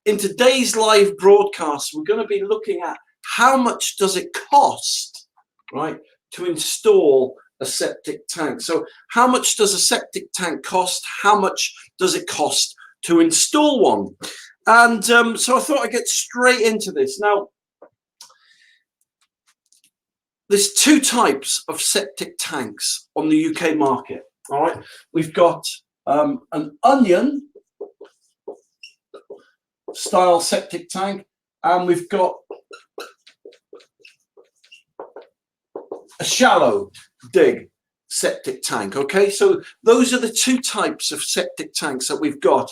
in today's live broadcast, we're going to be looking at how much does it cost, right, to install a septic tank. So how much does a septic tank cost? How much does it cost to install one? And so I thought I'd get straight into this. Now, there's two types of septic tanks on the UK market. All right, we've got an onion style septic tank, and we've got a shallow dig septic tank. Okay, so those are the two types of septic tanks that we've got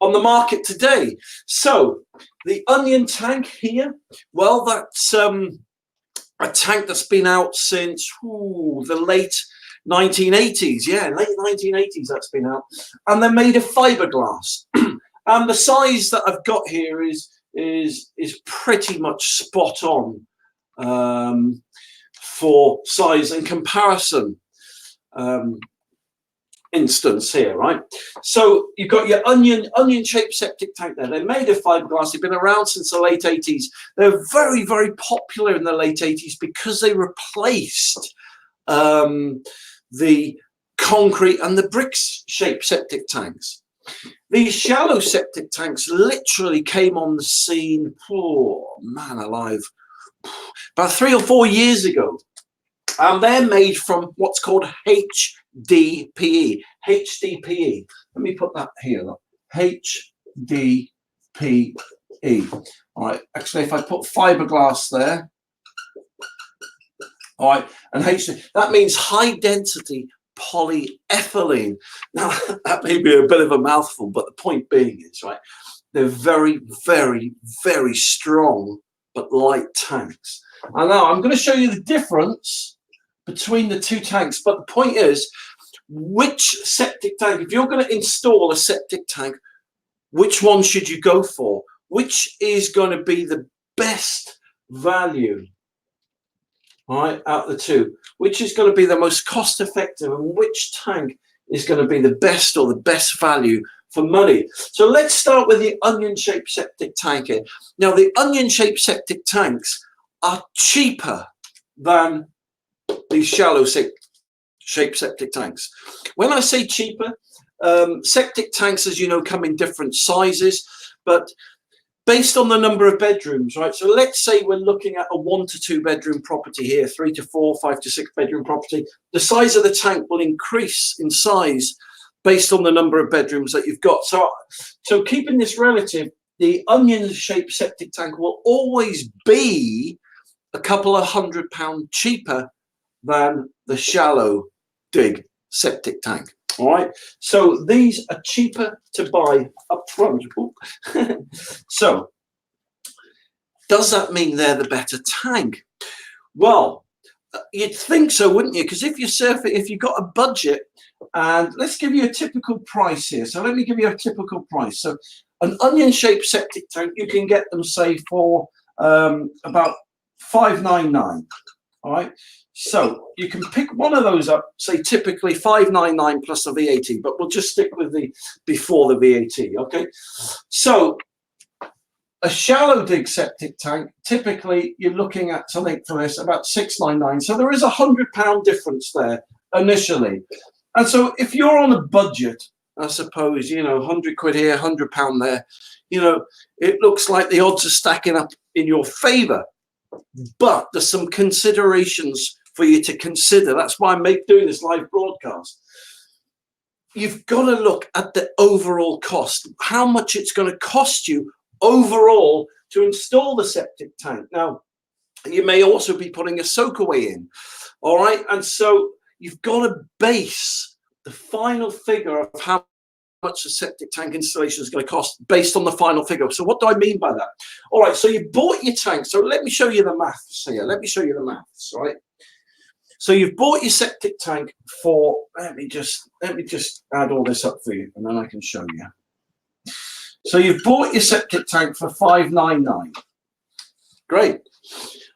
on the market today. So the onion tank here, well, that's a tank that's been out since the late 1980s. Yeah, late 1980s that's been out, and they're made of fiberglass. And the size that I've got here is pretty much spot on for size and comparison instance here, right? So you've got your onion-shaped septic tank there. They're made of fiberglass. They've been around since the late 80s. They're very, very popular in the late 80s because they replaced the concrete and the bricks-shaped septic tanks. These shallow septic tanks literally came on the scene, oh man alive, about 3 or 4 years ago. And they're made from what's called HDPE. HDPE. Let me put that here. Look. HDPE. All right. Actually, if I put fiberglass there, all right, and that means high density polyethylene. Now, that may be a bit of a mouthful, but the point being is, right, they're very, very, very strong but light tanks. And now I'm going to show you the difference between the two tanks. But the point is, which septic tank, if you're going to install a septic tank, which one should you go for? Which is going to be the best value? All right, out of the two, which is going to be the most cost effective, and which tank is going to be the best or the best value for money? So let's start with the onion-shaped septic tank here. Now, the onion-shaped septic tanks are cheaper than these shallow-shaped septic tanks. When I say cheaper, septic tanks, as you know, come in different sizes, but based on the number of bedrooms, right? So let's say we're looking at a 1 to 2 bedroom property here, 3 to 4, 5 to 6 bedroom property. The size of the tank will increase in size based on the number of bedrooms that you've got. So keeping this relative, the onion-shaped septic tank will always be a couple of £100 cheaper than the shallow dig septic tank. All right, so these are cheaper to buy up front. So does that mean they're the better tank? Well, you'd think so, wouldn't you? Because if you've got a budget, and let's give you a typical price here. So let me give you a typical price. So an onion-shaped septic tank, you can get them, say, for about $599. All right. So you can pick one of those up, say typically $599 plus the VAT, but we'll just stick with the before the VAT, okay? So a shallow dig septic tank, typically you're looking at something for this about $699. So there is £100 difference there initially. And so if you're on a budget, I suppose, you know, 100 quid here, £100 there, you know, it looks like the odds are stacking up in your favor. But there's some considerations for you to consider. That's why I'm doing this live broadcast. You've got to look at the overall cost, how much it's going to cost you overall to install the septic tank. Now, you may also be putting a soakaway in, all right? And so you've got to base the final figure of how much the septic tank installation is going to cost based on the final figure. So what do I mean by that? All right, so you bought your tank. So let me show you the maths here. Let me show you the maths, right? So you've bought your septic tank for, let me just add all this up for you, and then I can show you. So you've bought your septic tank for $599. Great.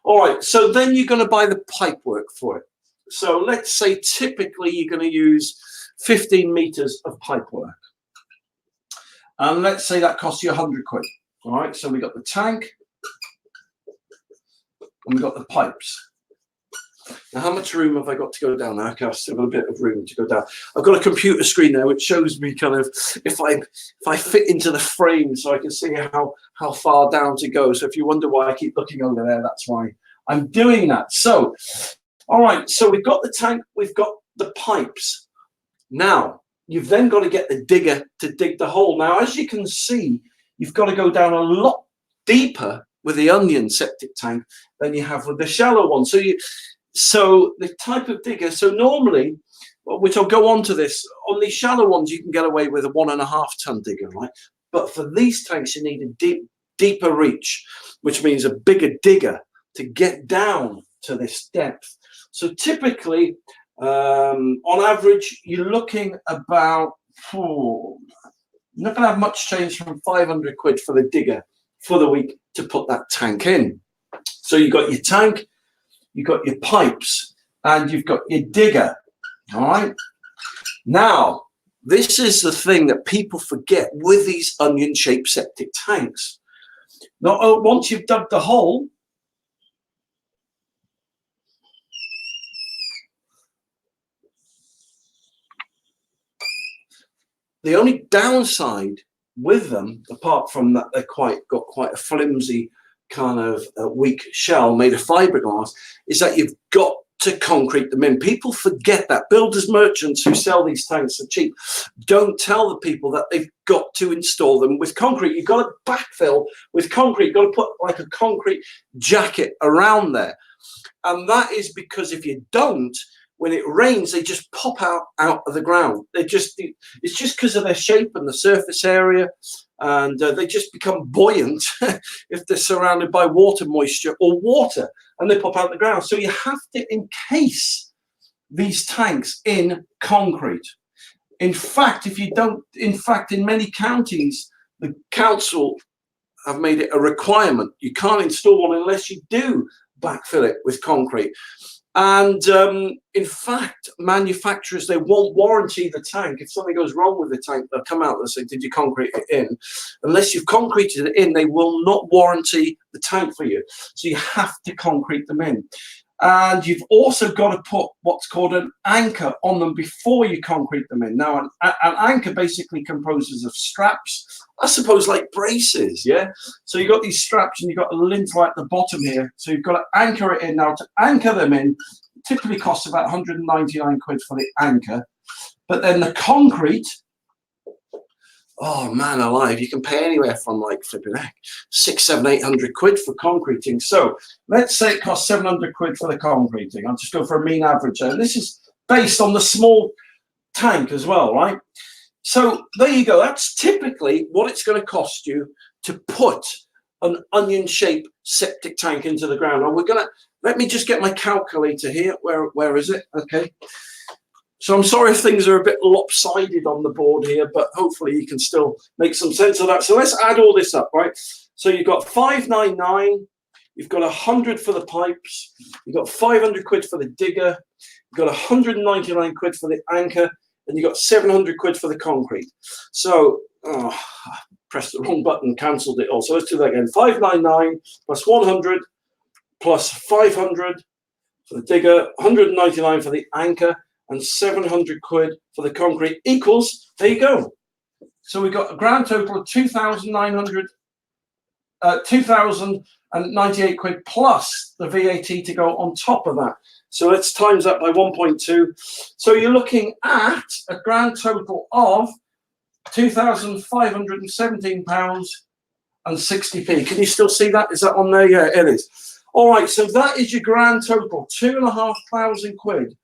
All right, so then you're going to buy the pipe work for it. So let's say typically you're going to use 15 meters of pipe work. And let's say that costs you 100 quid. All right, so we got the tank and we got the pipes. Now, how much room have I got to go down? Okay, I've still got a bit of room to go down. I've got a computer screen there which shows me kind of if I fit into the frame, so I can see how far down to go. So if you wonder why I keep looking over there, that's why I'm doing that. So, all right, so we've got the tank, we've got the pipes. Now, you've then got to get the digger to dig the hole. Now, as you can see, you've got to go down a lot deeper with the onion septic tank than you have with the shallow one. So the type of digger, so normally, which I'll go on to this, on these shallow ones, you can get away with a 1.5 ton digger, right? But for these tanks, you need a deeper reach, which means a bigger digger to get down to this depth. So typically, on average, you're looking about, you're not going to have much change from 500 quid for the digger for the week to put that tank in. So you've got your tank, you've got your pipes, and you've got your digger. All right. Now, this is the thing that people forget with these onion-shaped septic tanks. Now, once you've dug the hole, the only downside with them, apart from that they're got quite a flimsy kind of weak shell made of fiberglass, is that you've got to concrete them in. People forget that. Builders merchants who sell these tanks for cheap don't tell the people that they've got to install them with concrete. You've got to backfill with concrete. You've got to put like a concrete jacket around there. And that is because if you don't, when it rains, they just pop out of the ground. It's just because of their shape and the surface area, and they just become buoyant if they're surrounded by water moisture or water, and they pop out of the ground. So you have to encase these tanks in concrete. In fact, if you don't, in many counties, the council have made it a requirement. You can't install one unless you do backfill it with concrete. And in fact, manufacturers, they won't warranty the tank. If something goes wrong with the tank, they'll come out and say, did you concrete it in? Unless you've concreted it in, they will not warranty the tank for you. So you have to concrete them in. And you've also got to put what's called an anchor on them before you concrete them in. Now, an anchor basically composes of straps, I suppose like braces, yeah? So you've got these straps and you've got a lint right at the bottom here. So you've got to anchor it in. Now, to anchor them in, typically costs about 199 quid for the anchor. But then the concrete, oh man alive, you can pay anywhere from like flipping heck, 600, 700, 800 quid for concreting. So let's say it costs 700 quid for the concreting. I'll just go for a mean average. And this is based on the small tank as well, right? So there you go. That's typically what it's going to cost you to put an onion-shaped septic tank into the ground. And we're going to, let me just get my calculator here. Where is it? Okay. So I'm sorry if things are a bit lopsided on the board here, but hopefully you can still make some sense of that. So let's add all this up, right? So you've got 599, you've got 100 for the pipes, you've got 500 quid for the digger, you've got 199 quid for the anchor, and you've got 700 quid for the concrete. So, I pressed the wrong button, cancelled it all. So let's do that again. 599 plus 100 plus 500 for the digger, 199 for the anchor, and 700 quid for the concrete equals, there you go. So we've got a grand total of 2,098 quid plus the VAT to go on top of that. So let's times that by 1.2. So you're looking at a grand total of £2,517.60. Can you still see that? Is that on there? Yeah, it is. All right, so that is your grand total, 2,500 quid.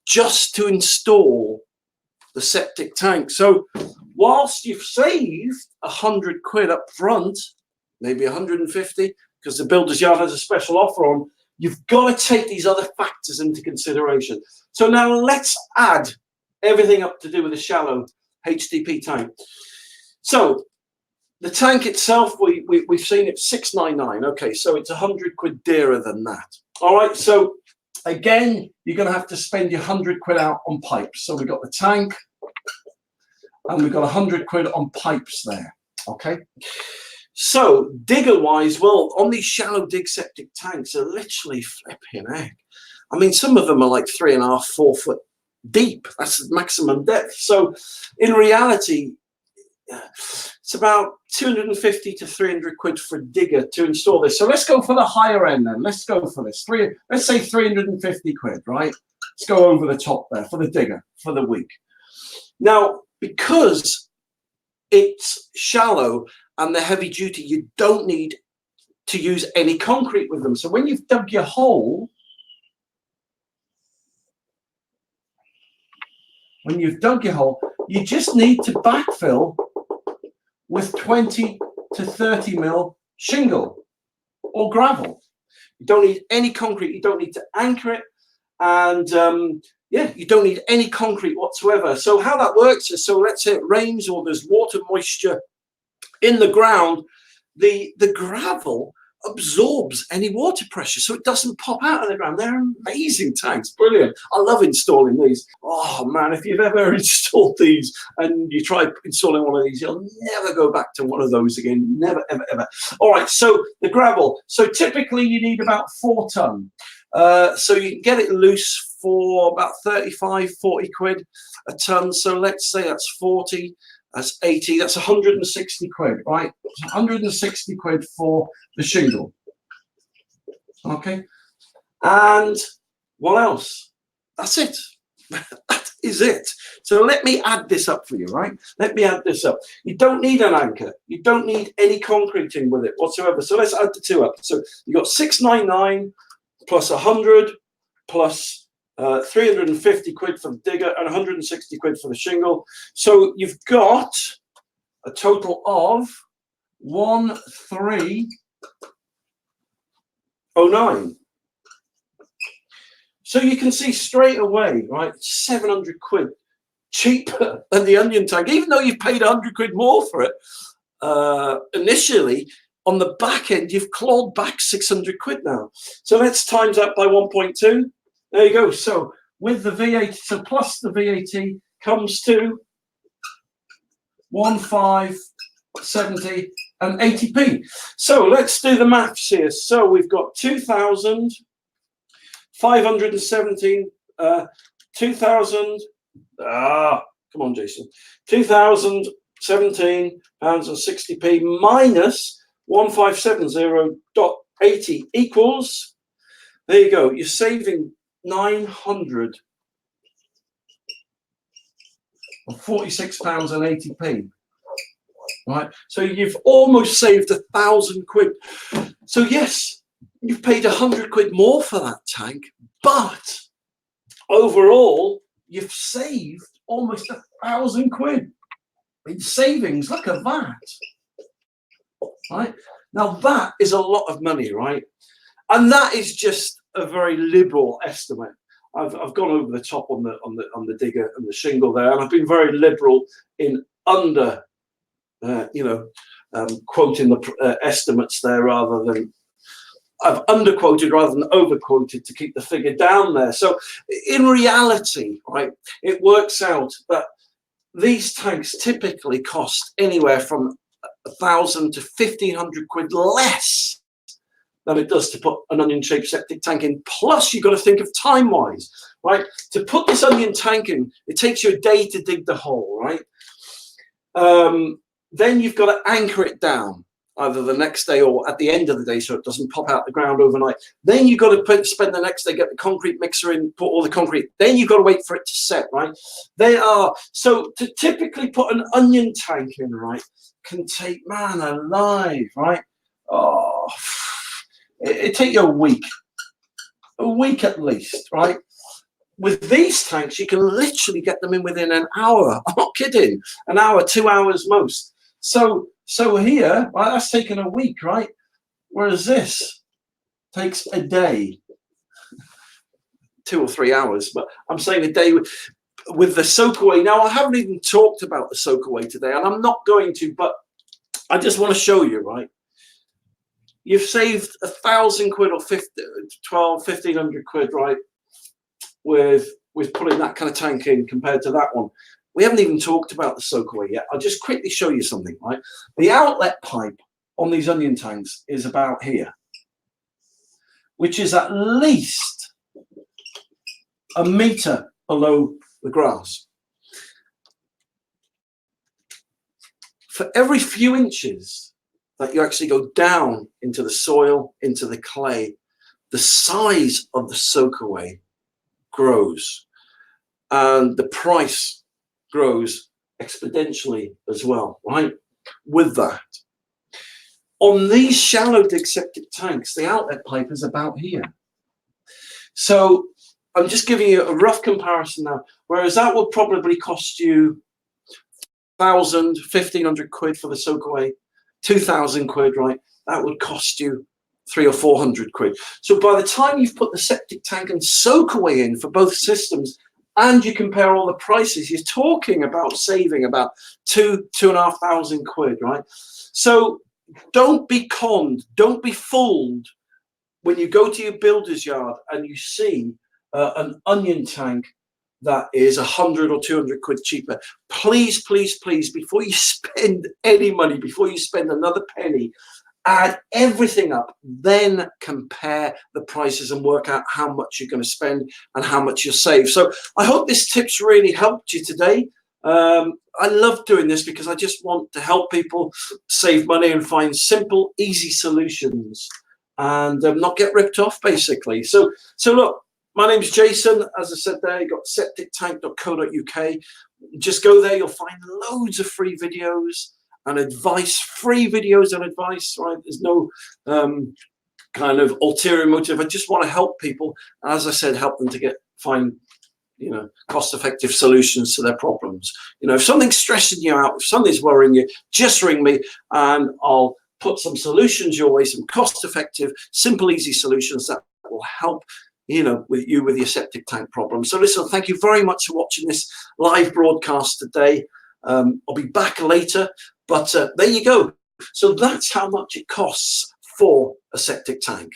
Just to install the septic tank. So whilst you've saved 100 quid up front, maybe 150, because the builder's yard has a special offer on, you've got to take these other factors into consideration. So now let's add everything up to do with the shallow HDP tank. So the tank itself, we've seen it 699. Okay, so it's 100 quid dearer than that. All right, so again, you're going to have to spend your 100 quid out on pipes. So we've got the tank and we've got 100 quid on pipes there. Okay. So digger wise, well, on these shallow dig septic tanks, they're literally flipping heck. I mean, some of them are like 3.5, 4 foot deep. That's the maximum depth. So in reality, it's about 250 to 300 quid for a digger to install this. So let's go for the higher end then. Let's go for this. Let's say 350 quid, right? Let's go over the top there for the digger for the week. Now, because it's shallow and they're heavy duty, you don't need to use any concrete with them. So when you've dug your hole, you just need to backfill with 20 to 30 mil shingle or gravel. You don't need any concrete. You don't need to anchor it. And yeah, you don't need any concrete whatsoever. So how that works is, so let's say it rains or there's water moisture in the ground, the gravel absorbs any water pressure, so it doesn't pop out of the ground. They're amazing tanks, brilliant. I love installing these. Oh man, if you've ever installed these and you try installing one of these, you'll never go back to one of those again. Never, ever, ever. All right, so the gravel. So typically you need about 4 ton. So you can get it loose for about 35, 40 quid a ton. So let's say that's 40. That's 80, that's 160 quid, right? 160 quid for the shingle. Okay. And what else? That's it. That is it. So let me add this up for you, right? Let me add this up. You don't need an anchor. You don't need any concreting with it whatsoever. So let's add the two up. So you got 699 plus 100 plus 350 quid for the digger and 160 quid for the shingle. So you've got a total of 1309. So you can see straight away, right, 700 quid cheaper than the onion tank, even though you've paid 100 quid more for it. Initially, on the back end, you've clawed back 600 quid now. So let's times that by 1.2. There you go. So with the VAT, so plus the VAT comes to 1570 and 80p. So let's do the maths here. So we've got 2,517, 2,000, come on, Jason, 2,017 pounds and 60p minus 1570.80 equals, there you go, you're saving 946 pounds and 80p, right? So you've almost saved 1,000 quid. So yes, you've paid 100 quid more for that tank, but overall you've saved almost 1,000 quid in savings. Look at that, right? Now that is a lot of money, right? And that is just a very liberal estimate. I've gone over the top on the digger and the shingle there, and I've been very liberal in under, quoting the estimates there rather than I've underquoted rather than overquoted to keep the figure down there. So in reality, right, it works out that these tanks typically cost anywhere from 1,000 to 1,500 quid less than it does to put an onion-shaped septic tank in. Plus, you've got to think of time-wise, right? To put this onion tank in, it takes you a day to dig the hole, right? Then you've got to anchor it down, either the next day or at the end of the day so it doesn't pop out the ground overnight. Then you've got to spend the next day, get the concrete mixer in, put all the concrete. Then you've got to wait for it to set, right? So to typically put an onion tank in, right, can take, man alive, right? Oh, it'd take you a week at least, right? With these tanks, you can literally get them in within an hour. I'm not kidding. An hour, 2 hours most. So here, right, that's taken a week, right? Whereas this takes a day, 2 or 3 hours. But I'm saying a day with the soak away. Now, I haven't even talked about the soak away today, and I'm not going to, but I just want to show you, right? You've saved 1,000 quid or 1,500 quid, right? With putting that kind of tank in compared to that one. We haven't even talked about the soak away yet. I'll just quickly show you something, right? The outlet pipe on these onion tanks is about here, which is at least a meter below the grass. For every few inches that you actually go down into the soil, into the clay, the size of the soakaway grows, and the price grows exponentially as well, right? With that, on these shallow dig septic tanks, the outlet pipe is about here. So I'm just giving you a rough comparison now, whereas that would probably cost you 1,000, 1,500 quid for the soakaway, 2,000 quid, right? That would cost you 300 or 400 quid. So by the time you've put the septic tank and soakaway in for both systems, and you compare all the prices, you're talking about saving about 2,500 quid, right? So don't be conned, don't be fooled when you go to your builder's yard and you see an onion tank that is 100 or 200 quid cheaper. Please, please, please, before you spend any money, before you spend another penny, add everything up, then compare the prices and work out how much you're going to spend and how much you'll save. So I hope this tip's really helped you today. I love doing this because I just want to help people save money and find simple, easy solutions and not get ripped off, basically. So look, my name's Jason. As I said there, you got septictank.co.uk. Just go there, you'll find loads of free videos and advice, free videos and advice, right? There's no kind of ulterior motive. I just want to help people. As I said, help them to find, you know, cost-effective solutions to their problems. You know, if something's stressing you out, if something's worrying you, just ring me and I'll put some solutions your way, some cost-effective, simple, easy solutions that will help, you know, with your septic tank problem. So listen, thank you very much for watching this live broadcast today. I'll be back later, but there you go. So that's how much it costs for a septic tank.